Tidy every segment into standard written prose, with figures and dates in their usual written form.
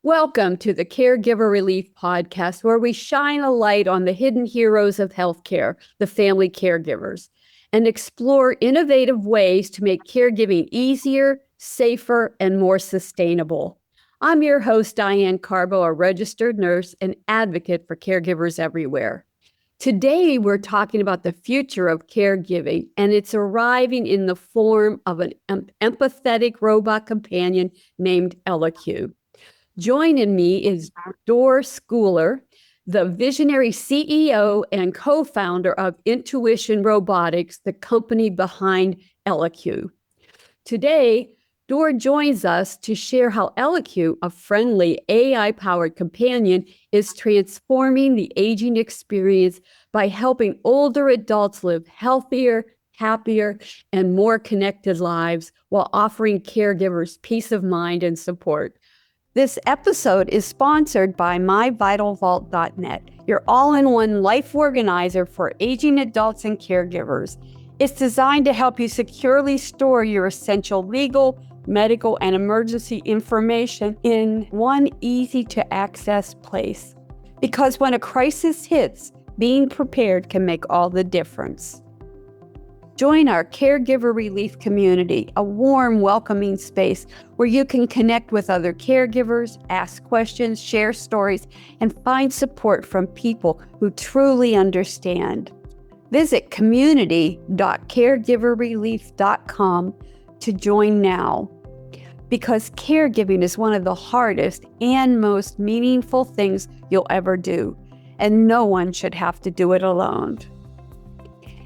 Welcome to the Caregiver Relief Podcast, where we shine a light on the hidden heroes of healthcare, the family caregivers, and explore innovative ways to make caregiving easier, safer, and more sustainable. I'm your host, Diane Carbo, a registered nurse and advocate for caregivers everywhere. Today, we're talking about the future of caregiving, and it's arriving in the form of an empathetic robot companion named ElliQ. Joining me is Dor Skuler, the visionary CEO and co-founder of Intuition Robotics, the company behind ElliQ. Today, Dor joins us to share how ElliQ, a friendly AI-powered companion, is transforming the aging experience by helping older adults live healthier, happier, and more connected lives while offering caregivers peace of mind and support. This episode is sponsored by myvitalvault.net, your all-in-one life organizer for aging adults and caregivers. It's designed to help you securely store your essential legal, medical, and emergency information in one easy-to-access place. Because when a crisis hits, being prepared can make all the difference. Join our Caregiver Relief community, a warm, welcoming space where you can connect with other caregivers, ask questions, share stories, and find support from people who truly understand. Visit community.caregiverrelief.com to join now, because caregiving is one of the hardest and most meaningful things you'll ever do, and no one should have to do it alone.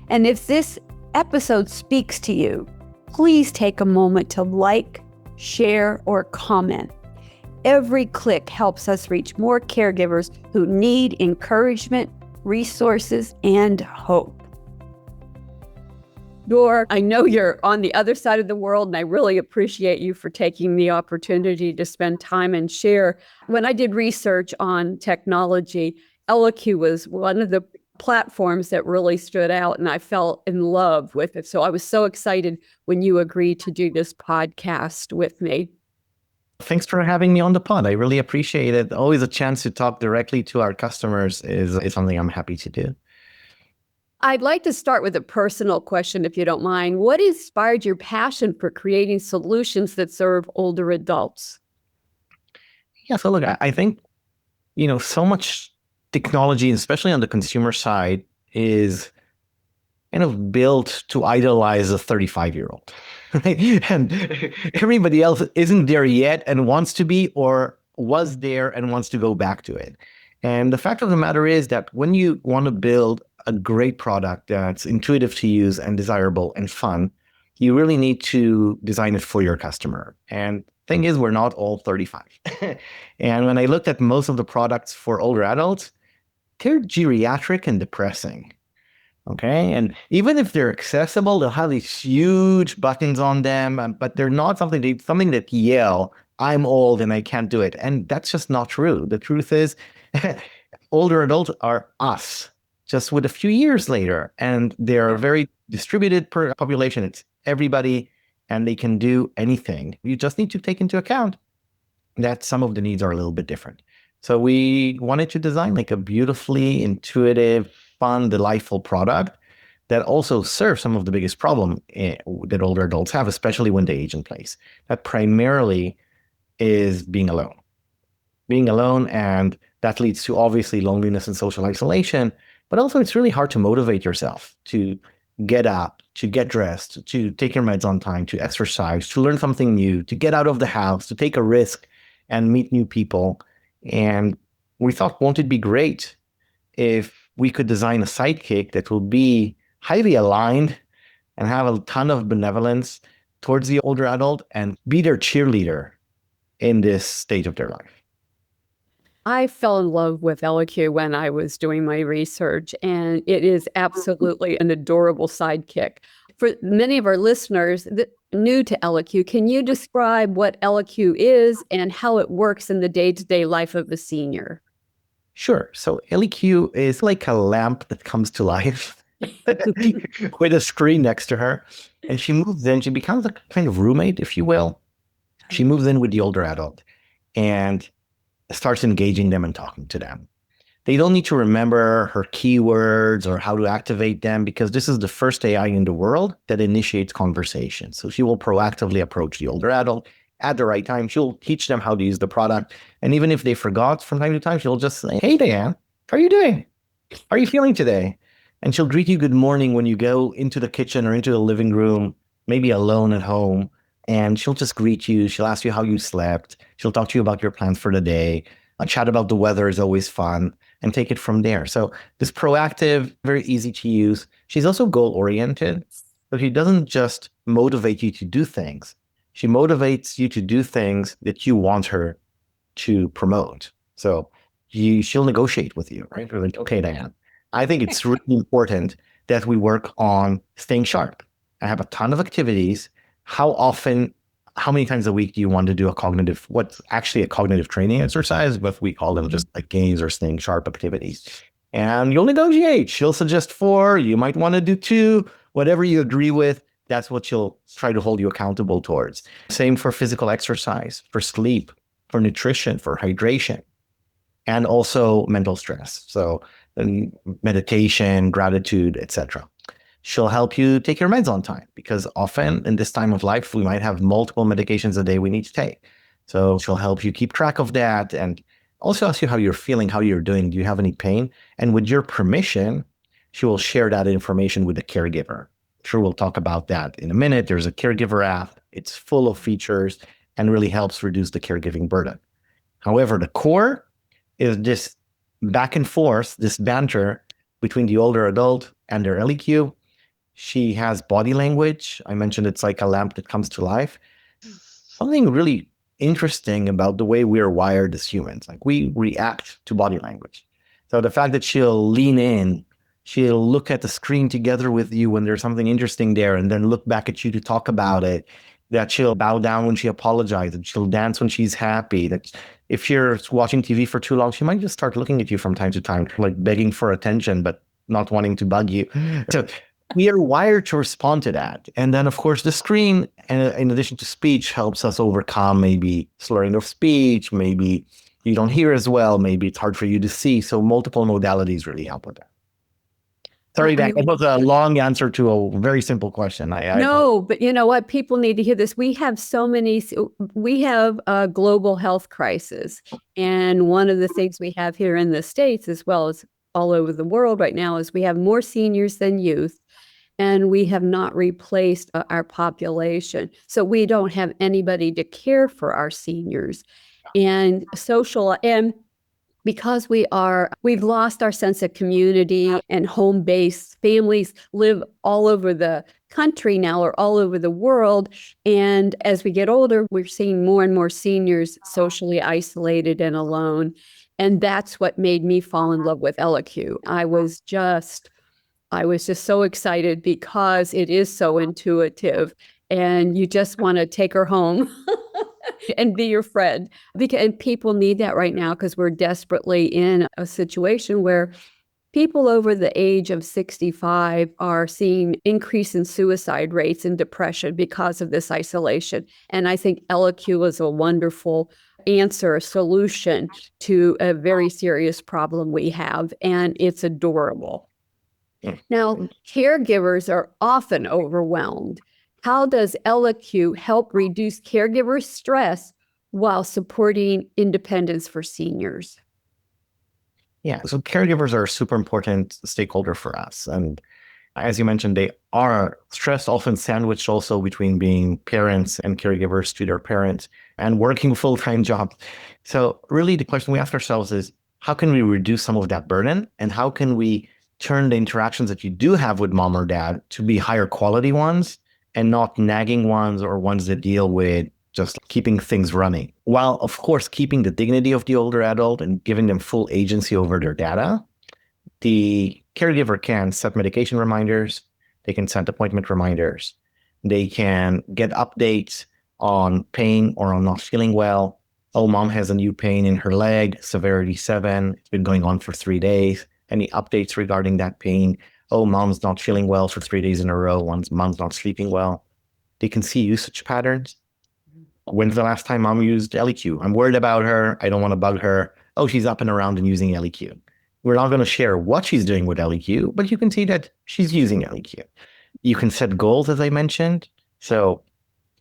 And if this episode speaks to you, please take a moment to like, share, or comment. Every click helps us reach more caregivers who need encouragement, resources, and hope. Dor, I know you're on the other side of the world, and I really appreciate you for taking the opportunity to spend time and share. When I did research on technology, ElliQ was one of the platforms that really stood out, and I fell in love with it. So I was so excited when you agreed to do this podcast with me. Thanks for having me on the pod. I really appreciate it. Always a chance to talk directly to our customers is something I'm happy to do. I'd like to start with a personal question, if you don't mind. What inspired your passion for creating solutions that serve older adults? Yeah, so look, I think, so much technology, especially on the consumer side, is kind of built to idolize a 35-year-old. Right? And everybody else isn't there yet and wants to be, or was there and wants to go back to it. And the fact of the matter is that when you want to build a great product that's intuitive to use and desirable and fun, you really need to design it for your customer. And thing is, we're not all 35. And when I looked at most of the products for older adults, they're geriatric and depressing. Okay. And even if they're accessible, they'll have these huge buttons on them, but they're not something that yell, I'm old and I can't do it. And that's just not true. The truth is, older adults are us, just with a few years later. And they're a very distributed population. It's everybody, and they can do anything. You just need to take into account that some of the needs are a little bit different. So we wanted to design like a beautifully intuitive, fun, delightful product that also serves some of the biggest problem that older adults have, especially when they age in place. That primarily is being alone. Being alone, and that leads to obviously loneliness and social isolation, but also it's really hard to motivate yourself to get up, to get dressed, to take your meds on time, to exercise, to learn something new, to get out of the house, to take a risk and meet new people. And we thought, won't it be great if we could design a sidekick that will be highly aligned and have a ton of benevolence towards the older adult and be their cheerleader in this stage of their life. I fell in love with ElliQ when I was doing my research, and it is absolutely an adorable sidekick. For many of our listeners new to ElliQ, can you describe what ElliQ is and how it works in the day-to-day life of a senior? Sure. So ElliQ is like a lamp that comes to life with a screen next to her. And she moves in. She becomes a kind of roommate, if you will. She moves in with the older adult. And starts engaging them and talking to them. They don't need to remember her keywords or how to activate them, because this is the first AI in the world that initiates conversation. So she will proactively approach the older adult at the right time. She'll teach them how to use the product. And even if they forgot from time to time, she'll just say, "Hey, Diane, how are you doing? How are you feeling today?" And she'll greet you good morning when you go into the kitchen or into the living room, maybe alone at home. And she'll just greet you. She'll ask you how you slept. She'll talk to you about your plans for the day. A chat about the weather is always fun, and take it from there. So this proactive, very easy to use. She's also goal-oriented. So she doesn't just motivate you to do things. She motivates you to do things that you want her to promote. So she'll negotiate with you, right? We're like, "Okay, Diane, I think it's really important that we work on staying sharp. I have a ton of activities. How many times a week do you want to do what's actually a cognitive training exercise, but we call them just like games or staying sharp activities. And you'll negotiate. She'll suggest 4, you might want to do 2, whatever you agree with, that's what she'll try to hold you accountable towards. Same for physical exercise, for sleep, for nutrition, for hydration, and also mental stress. So meditation, gratitude, etc. She'll help you take your meds on time, because often in this time of life, we might have multiple medications a day we need to take. So she'll help you keep track of that, and also ask you how you're feeling, how you're doing. Do you have any pain? And with your permission, she will share that information with the caregiver. Sure, we'll talk about that in a minute. There's a caregiver app. It's full of features and really helps reduce the caregiving burden. However, the core is this back and forth, this banter between the older adult and their ElliQ. She has body language. I mentioned it's like a lamp that comes to life. Something really interesting about the way we're wired as humans. Like, we react to body language. So the fact that she'll lean in, she'll look at the screen together with you when there's something interesting there, and then look back at you to talk about it, that she'll bow down when she apologizes, that she'll dance when she's happy, that if you're watching TV for too long, she might just start looking at you from time to time, like begging for attention, but not wanting to bug you. So we are wired to respond to that. And then, of course, the screen, in addition to speech, helps us overcome maybe slurring of speech, maybe you don't hear as well, maybe it's hard for you to see. So multiple modalities really help with that. Sorry, that was a long answer to a very simple question. No, but you know what? People need to hear this. We have a global health crisis. And one of the things we have here in the States, as well as all over the world right now, is we have more seniors than youth. And we have not replaced our population. So we don't have anybody to care for our seniors. And because we've lost our sense of community and home-based. Families live all over the country now, or all over the world. And as we get older, we're seeing more and more seniors socially isolated and alone. And that's what made me fall in love with ElliQ. I was just so excited, because it is so intuitive, and you just want to take her home and be your friend. And people need that right now, because we're desperately in a situation where people over the age of 65 are seeing increase in suicide rates and depression because of this isolation. And I think ElliQ is a wonderful answer, a solution to a very serious problem we have, and it's adorable. Now, caregivers are often overwhelmed. How does ElliQ help reduce caregiver stress while supporting independence for seniors? Yeah, so caregivers are a super important stakeholder for us. And as you mentioned, they are stressed, often sandwiched also between being parents and caregivers to their parents and working full-time jobs. So really the question we ask ourselves is, how can we reduce some of that burden? And how can we turn the interactions that you do have with mom or dad to be higher quality ones, and not nagging ones or ones that deal with just keeping things running, while of course keeping the dignity of the older adult and giving them full agency over their data. The caregiver can set medication reminders, they can set appointment reminders, they can get updates on pain or on not feeling well. Oh, mom has a new pain in her leg, severity 7, it's been going on for 3 days. Any updates regarding that pain? Oh, mom's not feeling well for 3 days in a row. Mom's not sleeping well. They can see usage patterns. When's the last time mom used ElliQ? I'm worried about her. I don't want to bug her. Oh, she's up and around and using ElliQ. We're not going to share what she's doing with ElliQ, but you can see that she's using ElliQ. You can set goals, as I mentioned. So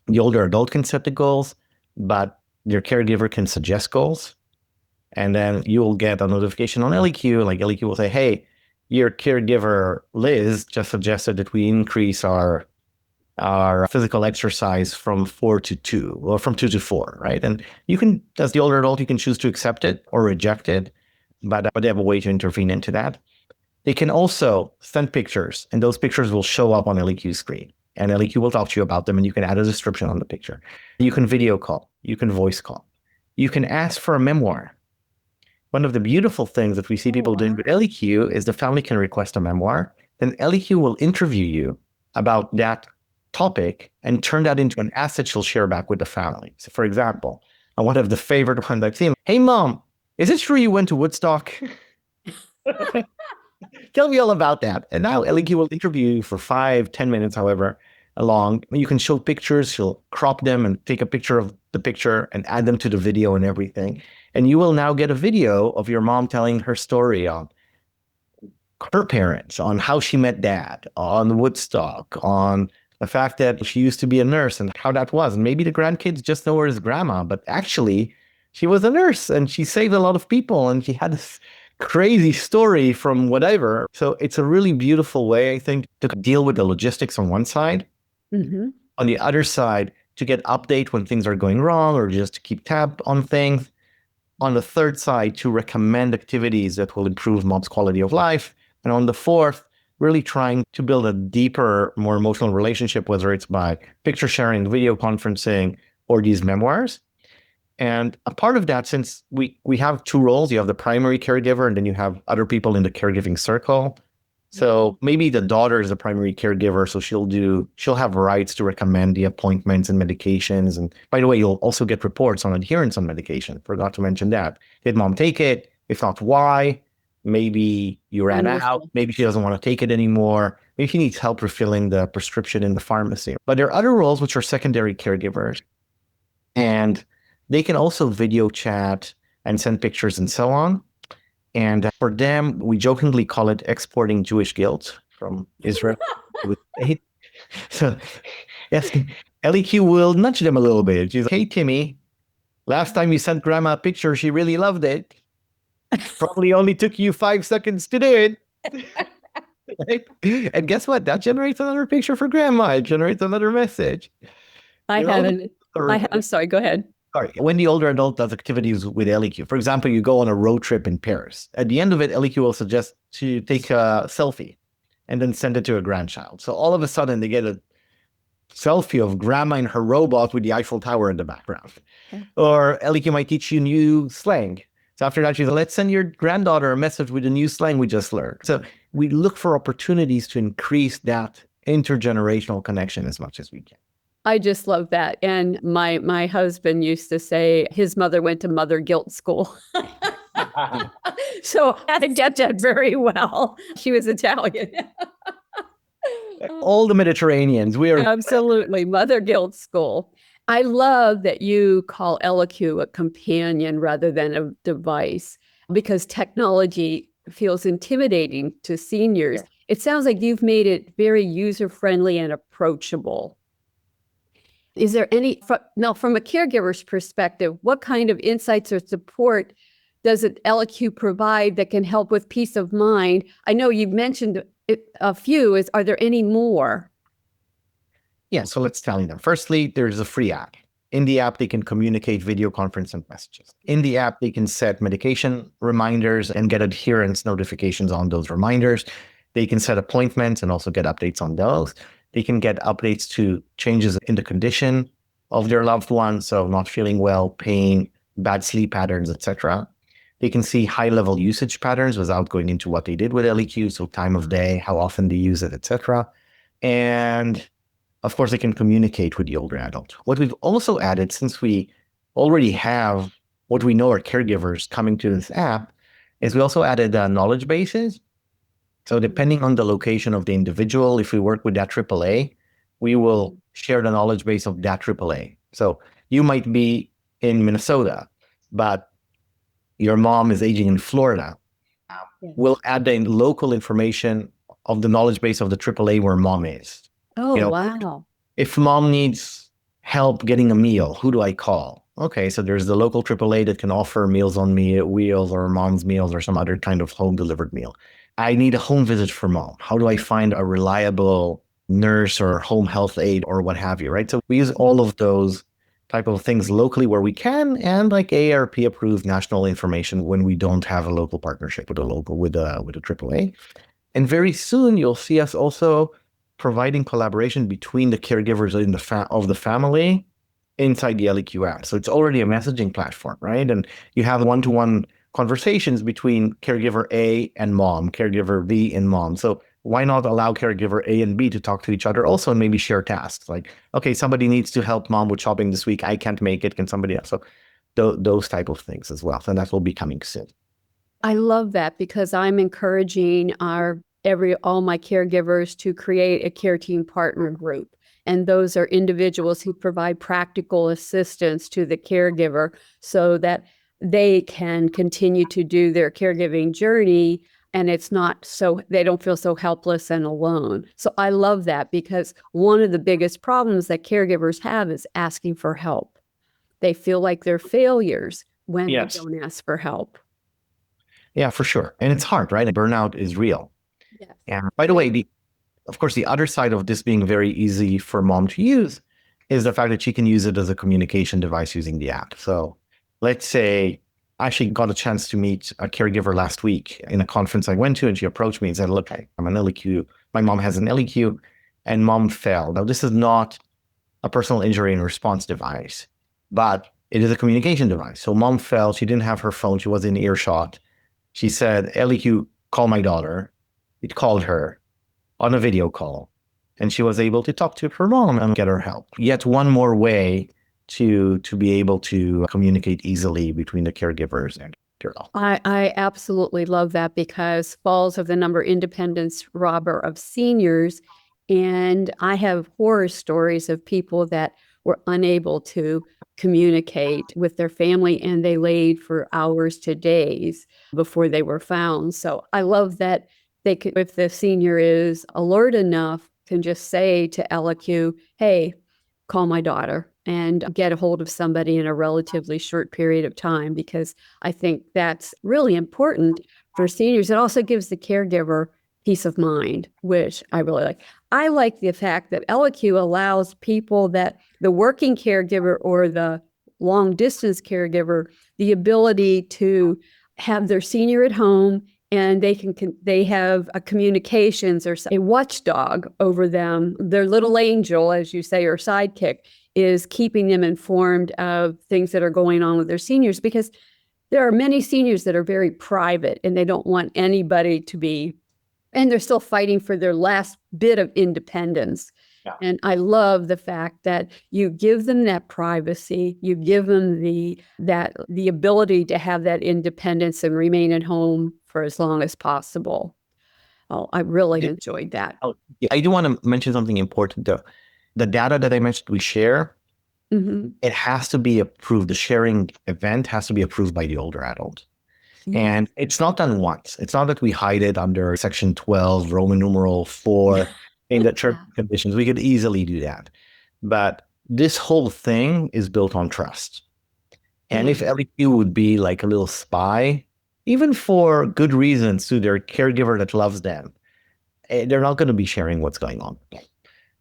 the older adult can set the goals, but your caregiver can suggest goals. And then you'll get a notification on ElliQ. Like ElliQ will say, hey, your caregiver, Liz, just suggested that we increase our physical exercise from 4 to 2 or from 2 to 4, right? And you can, as the older adult, you can choose to accept it or reject it, but they have a way to intervene into that. They can also send pictures, and those pictures will show up on ElliQ's screen, and ElliQ will talk to you about them, and you can add a description on the picture. You can video call, you can voice call, you can ask for a memoir. One of the beautiful things that we see people doing with ElliQ is the family can request a memoir, then ElliQ will interview you about that topic and turn that into an asset she'll share back with the family. So for example, one of the favorite ones I've seen, hey mom, is it true you went to Woodstock? Tell me all about that. And now ElliQ will interview you for 5-10 minutes, however long. You can show pictures, she'll crop them and take a picture of the picture and add them to the video and everything. And you will now get a video of your mom telling her story on her parents, on how she met dad, on Woodstock, on the fact that she used to be a nurse and how that was. And maybe the grandkids just know her as grandma, but actually she was a nurse and she saved a lot of people and she had this crazy story from whatever. So it's a really beautiful way, I think, to deal with the logistics on one side. Mm-hmm. On the other side, to get update when things are going wrong or just to keep tab on things. On the third side, to recommend activities that will improve mom's quality of life. And on the fourth, really trying to build a deeper, more emotional relationship, whether it's by picture sharing, video conferencing, or these memoirs. And a part of that, since we have two roles, you have the primary caregiver and then you have other people in the caregiving circle. So maybe the daughter is the primary caregiver, so she'll have rights to recommend the appointments and medications. And by the way, you'll also get reports on adherence on medication. Forgot to mention that. Did mom take it? If not, why? Maybe you ran out. Maybe she doesn't want to take it anymore. Maybe she needs help refilling the prescription in the pharmacy. But there are other roles which are secondary caregivers. And they can also video chat and send pictures and so on. And for them, we jokingly call it exporting Jewish guilt from Israel. So yes, ElliQ will nudge them a little bit. She's like, hey, Timmy, last time you sent grandma a picture, she really loved it. Probably only took you 5 seconds to do it. Right? And guess what? That generates another picture for grandma. It generates another message. I'm sorry, go ahead. Sorry. When the older adult does activities with ElliQ, for example, you go on a road trip in Paris. At the end of it, ElliQ will suggest to take a selfie and then send it to a grandchild. So all of a sudden, they get a selfie of grandma in her robot with the Eiffel Tower in the background. Okay. Or ElliQ might teach you new slang. So after that, she's like, let's send your granddaughter a message with the new slang we just learned. So we look for opportunities to increase that intergenerational connection as much as we can. I just love that. And my husband used to say his mother went to mother guilt school. So I get that very well. She was Italian. All the Mediterraneans. We are absolutely mother guilt school. I love that you call ElliQ a companion rather than a device, because technology feels intimidating to seniors. Yeah. It sounds like you've made it very user-friendly and approachable. Is there any, now from a caregiver's perspective, what kind of insights or support does ElliQ provide that can help with peace of mind? I know you've mentioned a few. Are there any more? Yeah, so let's tell you them. Firstly, there's a free app. In the app, they can communicate video conference and messages. In the app, they can set medication reminders and get adherence notifications on those reminders. They can set appointments and also get updates on those. They can get updates to changes in the condition of their loved one, so not feeling well, pain, bad sleep patterns, etc. They can see high-level usage patterns without going into what they did with ElliQ, so time of day, how often they use it, etc. And of course, they can communicate with the older adult. What we've also added, since we already have what we know are caregivers coming to this app, is we also added knowledge bases. So depending on the location of the individual, if we work with that AAA, we will share the knowledge base of that AAA. So You might be in Minnesota, but your mom is aging in Florida. Yes. We'll add the local information of the knowledge base of the AAA where mom is. Oh, wow. If mom needs help getting a meal, who do I call? Okay, so there's the local AAA that can offer Meals on Wheels or Mom's Meals or some other kind of home delivered meal. I need a home visit for mom. How do I find a reliable nurse or home health aide or what have you, right? So we use all of those type of things locally where we can, and like AARP approved national information when we don't have a local partnership with a AAA. And very soon you'll see us also providing collaboration between the caregivers in of the family inside the ElliQ app. So it's already a messaging platform, right? And you have one-to-one conversations between caregiver A and mom, caregiver B and mom. So why not allow caregiver A and B to talk to each other also and maybe share tasks? Like, okay, somebody needs to help mom with shopping this week. I can't make it. Can somebody else? So those type of things as well. And that will be coming soon. I love that because I'm encouraging all my caregivers to create a care team partner group. And those are individuals who provide practical assistance to the caregiver so that they can continue to do their caregiving journey, and they don't feel so helpless and alone. So I love that because one of the biggest problems that caregivers have is asking for help. They feel like they're failures when they don't ask for help. Yeah, for sure. And it's hard, right? Burnout is real. Yes. And by the way, of course, the other side of this being very easy for mom to use is the fact that she can use it as a communication device using the app. So let's say I actually got a chance to meet a caregiver last week in a conference I went to, and she approached me and said, look, I'm an ElliQ. My mom has an ElliQ and mom fell. Now, this is not a personal injury and response device, but it is a communication device. So mom fell. She didn't have her phone. She was in earshot. She said, ElliQ, call my daughter. It called her on a video call, and she was able to talk to her mom and get her help. Yet one more way to be able to communicate easily between the caregivers and their help. I absolutely love that because falls of the number independence robber of seniors. And I have horror stories of people that were unable to communicate with their family, and they laid for hours to days before they were found. So I love that they could, if the senior is alert enough, can just say to ElliQ, hey, call my daughter, and get a hold of somebody in a relatively short period of time, because I think that's really important for seniors. It also gives the caregiver peace of mind, which I really like. I like the fact that ElliQ allows people that the working caregiver or the long distance caregiver the ability to have their senior at home, and they have a communications or a watchdog over them. Their little angel, as you say, or sidekick, is keeping them informed of things that are going on with their seniors, because there are many seniors that are very private and they don't want anybody to be, and they're still fighting for their last bit of independence. Yeah. And I love the fact that you give them that privacy, you give them the ability to have that independence and remain at home for as long as possible. Oh, I really enjoyed that. I do want to mention something important though. The data that I mentioned we share, it has to be approved. The sharing event has to be approved by the older adult. Yeah. And it's not done once. It's not that we hide it under Section 12, Roman numeral 4, in the terms and conditions. We could easily do that. But this whole thing is built on trust. And if ElliQ would be like a little spy, even for good reasons, to their caregiver that loves them, they're not going to be sharing what's going on.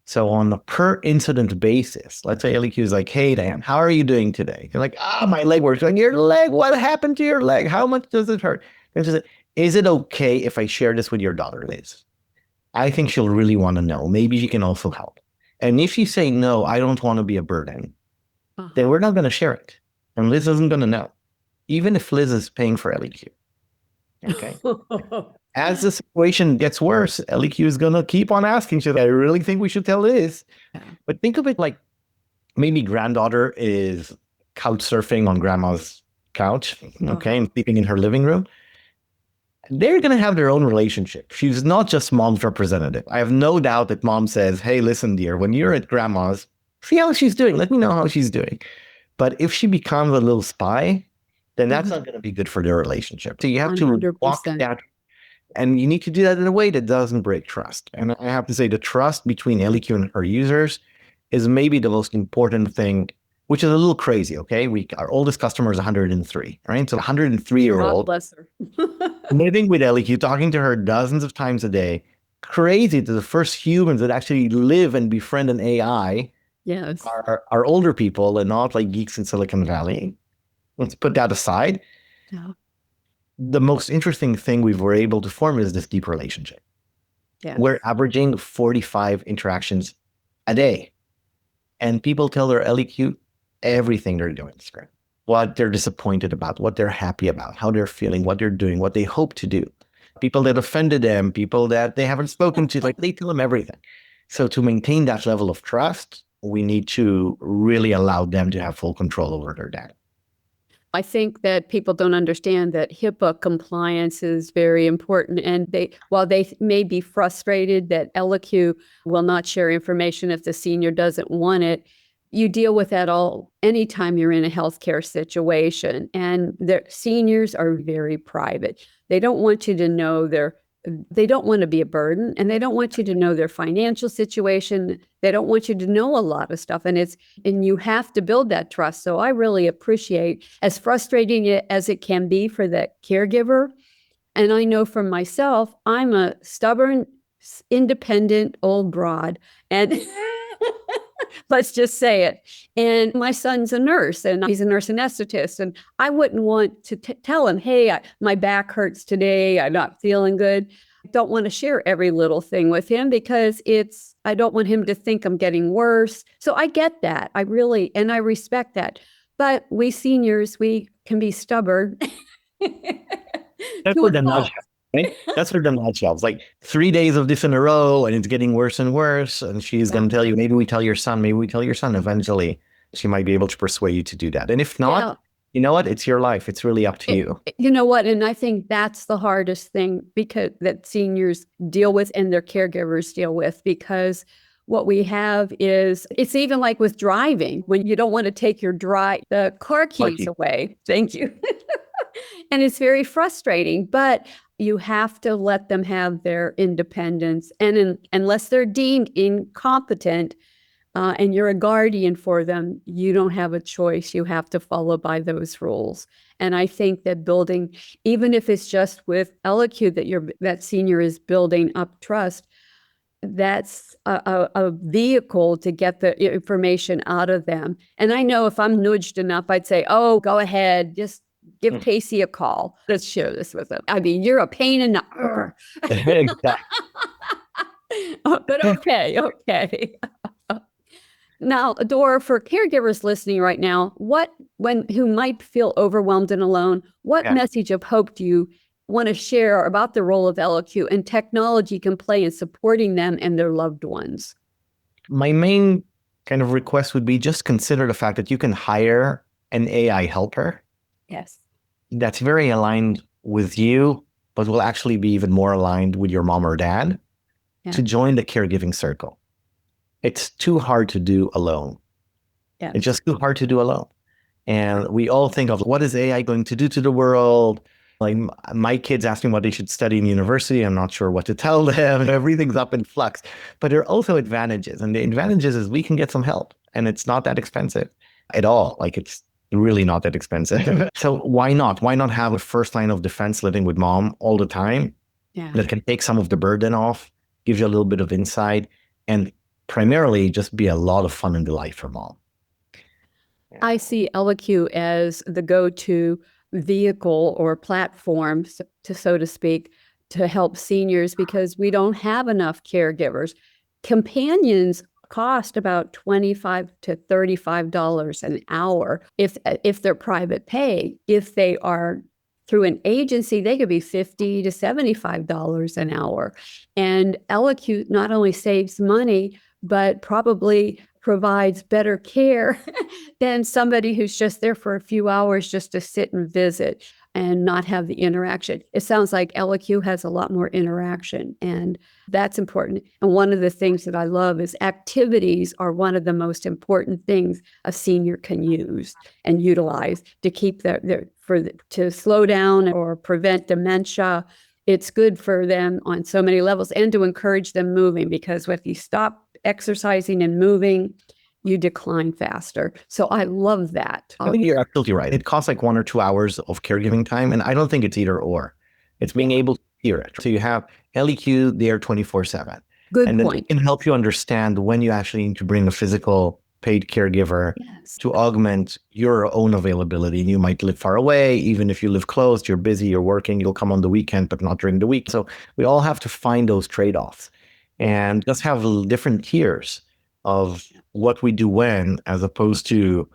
So on a per incident basis, let's say ElliQ is like, hey, Diane, how are you doing today? You're like, my leg works. Like, your leg? What happened to your leg? How much does it hurt? And she said, is it okay if I share this with your daughter, Liz? I think she'll really want to know. Maybe she can also help. And if you say, no, I don't want to be a burden, then we're not going to share it. And Liz isn't going to know, even if Liz is paying for ElliQ. Okay. As the situation gets worse, ElliQ is going to keep on asking, I really think we should tell Liz. But think of it like maybe granddaughter is couch surfing on grandma's couch, okay, and sleeping in her living room. They're going to have their own relationship. She's not just mom's representative. I have no doubt that mom says, hey, listen, dear, when you're at grandma's, see how she's doing. Let me know how she's doing. But if she becomes a little spy, then that's Mhm. not going to be good for their relationship. So you have to walk 100%. that, and you need to do that in a way that doesn't break trust. And I have to say, the trust between ElliQ and her users is maybe the most important thing, which is a little crazy. Okay, our oldest customer is 103, right? So God 103-year-old bless her. living with ElliQ, talking to her dozens of times a day. Crazy that the first humans that actually live and befriend an AI Yes. are older people and not like geeks in Silicon Valley. Let's put that aside. Yeah. The most interesting thing we were able to form is this deep relationship. Yeah. We're averaging 45 interactions a day. And people tell their ElliQ everything they're doing, what they're disappointed about, what they're happy about, how they're feeling, what they're doing, what they hope to do. People that offended them, people that they haven't spoken to, like they tell them everything. So to maintain that level of trust, we need to really allow them to have full control over their data. I think that people don't understand that HIPAA compliance is very important. And while they may be frustrated that ElliQ will not share information if the senior doesn't want it, you deal with that anytime you're in a healthcare situation. And the seniors are very private. They don't want you to know they don't want to be a burden, and they don't want you to know their financial situation. They don't want you to know a lot of stuff. And you have to build that trust. So I really appreciate, as frustrating as it can be for the caregiver. And I know from myself, I'm a stubborn, independent old broad. And let's just say it. And my son's a nurse, and he's a nurse anesthetist. And I wouldn't want to tell him, hey, my back hurts today. I'm not feeling good. I don't want to share every little thing with him because I don't want him to think I'm getting worse. So I get that. I respect that. But we seniors, we can be stubborn. That's what the nudge, right? That's what the nudge is. Like 3 days of this in a row, and it's getting worse and worse. And she's going to tell you, maybe we tell your son. Eventually, she might be able to persuade you to do that. And if not, you know what? It's your life. It's really up to you. You know what? And I think that's the hardest thing that seniors deal with and their caregivers deal with, because what we have is, it's even like with driving, when you don't want to take the car keys away. Thank you. And it's very frustrating, but you have to let them have their independence. And unless they're deemed incompetent, and you're a guardian for them, you don't have a choice. You have to follow by those rules. And I think that building, even if it's just with ElliQ that senior is building up trust, that's a vehicle to get the information out of them. And I know if I'm nudged enough, I'd say, oh, go ahead, just give Casey a call. Let's share this with him. I mean, you're a pain in the... Exactly. But okay. Now, Dor, for caregivers listening right now, who might feel overwhelmed and alone, what message of hope do you want to share about the role of ElliQ and technology can play in supporting them and their loved ones? My main kind of request would be just consider the fact that you can hire an AI helper. Yes. That's very aligned with you, but will actually be even more aligned with your mom or dad to join the caregiving circle. It's too hard to do alone. Yeah. It's just too hard to do alone. And we all think of, what is AI going to do to the world? Like, my kids ask me what they should study in university. I'm not sure what to tell them. Everything's up in flux. But there are also advantages. And the advantages is we can get some help. And it's not that expensive at all. Like, it's really not that expensive. So why not? Why not have a first line of defense living with mom all the time? Yeah. That can take some of the burden off, gives you a little bit of insight, and primarily just be a lot of fun in the life for mom. I see ElliQ as the go-to vehicle or platform, so to speak, to help seniors, because we don't have enough caregivers. Companions cost about $25 to $35 an hour if they're private pay. If they are through an agency, they could be $50 to $75 an hour. And ElliQ not only saves money, but probably provides better care than somebody who's just there for a few hours just to sit and visit. and not have the interaction. It sounds like ElliQ has a lot more interaction, and that's important. And one of the things that I love is activities are one of the most important things a senior can use and utilize to keep to slow down or prevent dementia. It's good for them on so many levels, and to encourage them moving, because if you stop exercising and moving, you decline faster. So I love that. I think you're absolutely right. It costs like 1 or 2 hours of caregiving time. And I don't think it's either or. It's being able to hear it. So you have ElliQ there 24/7. Good and point. It can help you understand when you actually need to bring a physical paid caregiver to augment your own availability. You might live far away. Even if you live close, you're busy, you're working, you'll come on the weekend, but not during the week. So we all have to find those trade-offs and just have different tiers of what we do when, as opposed to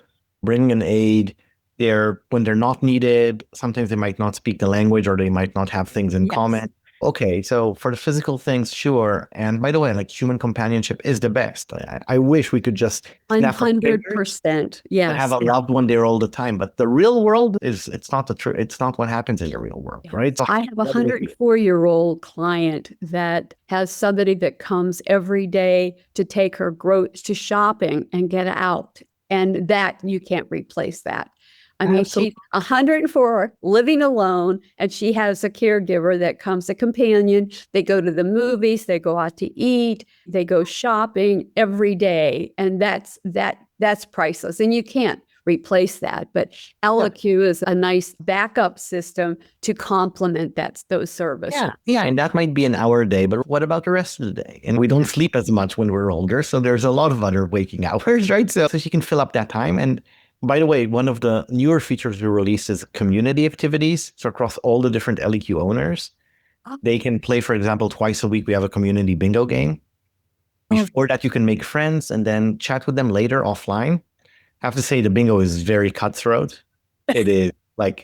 bringing an aid there when they're not needed. Sometimes they might not speak the language, or they might not have things in common. Okay, so for the physical things, sure. And by the way, like, human companionship is the best. I wish we could just 100%. Yes. Have a loved one there all the time. But the real world it's not it's not what happens in the real world, right? So I have a 104-year-old client that has somebody that comes every day to take her to shopping and get out. And that, you can't replace that. I mean, she's 104, living alone, and she has a caregiver that comes, a companion. They go to the movies, they go out to eat, they go shopping every day. And that's priceless. And you can't replace that. But ElliQ is a nice backup system to complement those services. Yeah, and that might be an hour a day, but what about the rest of the day? And we don't sleep as much when we're older, so there's a lot of other waking hours, right? So she can fill up that time. And by the way, one of the newer features we released is community activities. So across all the different ElliQ owners, they can play, for example, twice a week, we have a community bingo game. Before that, you can make friends and then chat with them later offline. I have to say, the bingo is very cutthroat. It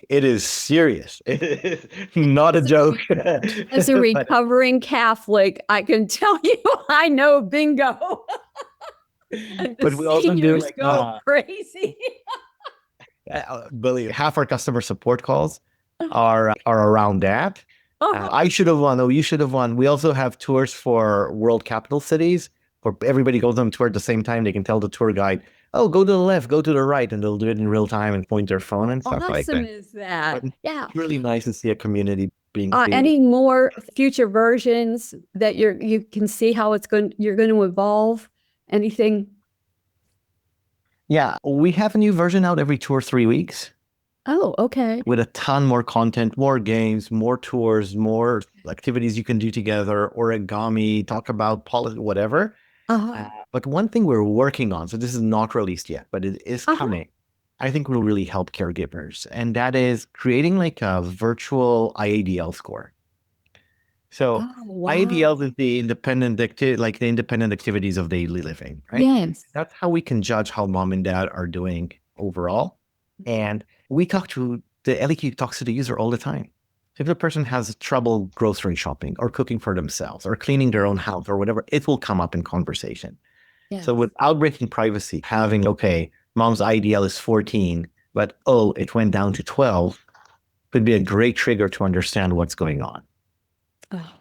is serious. It is not a joke. As a recovering Catholic, I can tell you, I know bingo. But we also do go crazy. Believe half our customer support calls are around that. I should have won. Oh, you should have won. We also have tours for world capital cities, where everybody goes on tour at the same time. They can tell the tour guide, "Oh, go to the left, go to the right," and they'll do it in real time and point their phone and stuff like that. Awesome is that? Yeah. It's really nice to see a community being. Any more future versions that you can see how you're going to evolve? Anything? Yeah, we have a new version out every 2 or 3 weeks. Oh, okay. With a ton more content, more games, more tours, more activities you can do together, origami, talk about politics, whatever. But one thing we're working on, so this is not released yet, but it is coming, I think will really help caregivers. And that is creating like a virtual IADL score. So IADL is the independent activities of daily living, right? Yes. That's how we can judge how mom and dad are doing overall. And the ElliQ talks to the user all the time. If the person has trouble grocery shopping or cooking for themselves or cleaning their own house or whatever, it will come up in conversation. Yes. So without breaking privacy, having, mom's IADL is 14, but it went down to 12, could be a great trigger to understand what's going on. Oh,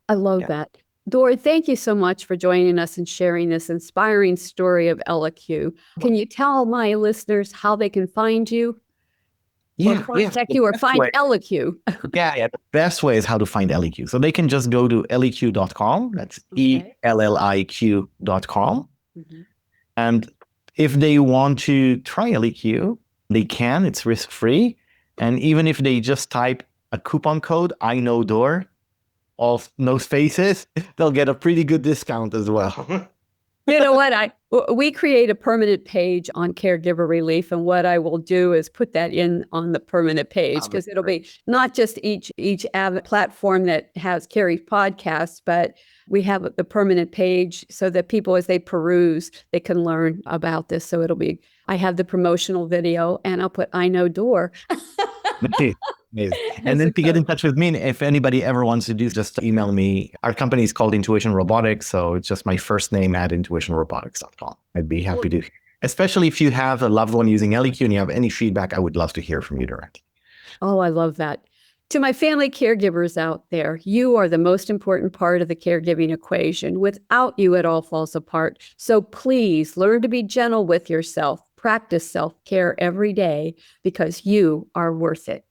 I love that. Dor, thank you so much for joining us and sharing this inspiring story of ElliQ. Can you tell my listeners how they can find you? Or contact you or find ElliQ? The best way is how to find ElliQ. So they can just go to ElliQ.com. That's ELLIQ.com. And if they want to try ElliQ, they can. It's risk-free. And even if they just type a coupon code, I know Dor, all no spaces, they'll get a pretty good discount as well. You know what? We create a permanent page on Caregiver Relief, and what I will do is put that in on the permanent page, because it'll be not just each platform that has Carrie's podcast, but we have the permanent page so that people, as they peruse, they can learn about this. So I have the promotional video, and I'll put I know Dor. Amazing. And then to get in touch with me, if anybody ever wants to do, just email me. Our company is called Intuition Robotics, so it's just my first name at intuitionrobotics.com. I'd be happy to, especially if you have a loved one using ElliQ and you have any feedback, I would love to hear from you directly. Oh, I love that. To my family caregivers out there, you are the most important part of the caregiving equation. Without you, it all falls apart. So please learn to be gentle with yourself. Practice self-care every day because you are worth it.